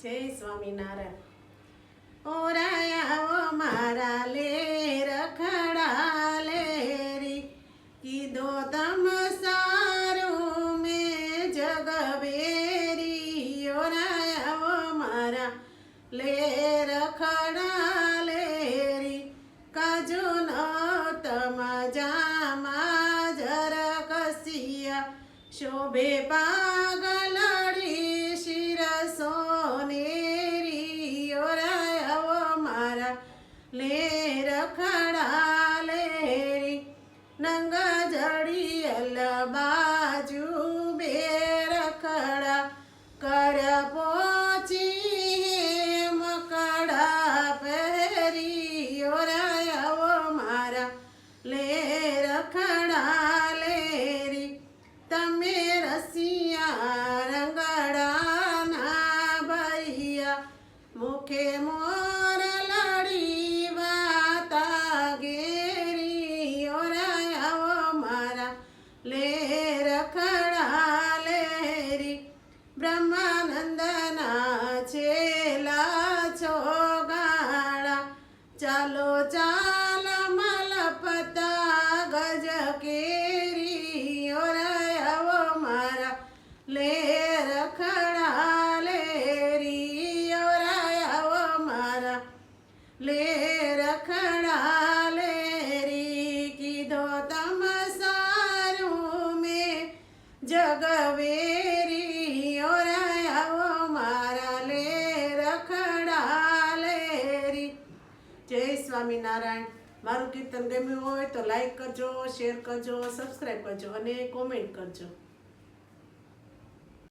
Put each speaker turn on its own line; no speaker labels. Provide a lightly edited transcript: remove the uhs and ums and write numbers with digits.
જય સ્વામિનારાયણ. ઓરાયા મારા લે રખડા લેરી, કીધો તમ સારું મેં જગવેરી. ઓરાયા મારા લે રખડા લેરી, કાજો ન તમ જામા જર કસિયા, શોભે પાગલડી શિર સોનેરી. ઓરાયા મારા લે રખડા લેરી, નંગ જડિયલ બાજુ બે રખડા, કર પોચી મકડા પહેરી. ઓરાયા મારા લે રખડા લેરી, તમે રસિયા રંગડાના ભૈયા, મુખે મોર લડી વાતા ઘેરી. ઓરાયા મારા લે રખડા લેરી, બ્રહ્માનંદના છેલા છો ગાળા, ચાલો ચાલ મલપતા ગજ કેરી. ઓરાયા મારા લે રખડા લેરી. ઓરાયા મારા લે રખડા લેરી, કીધો તમ સારું મેં જગવેરી. ઓરાયા મારા લે રખડા લેરી. જય સ્વામિનારાયણ. મારું કીર્તન ગમ્યું હોય તો લાઈક કરજો, શેર કરજો, સબસ્ક્રાઈબ કરજો અને કોમેન્ટ કરજો.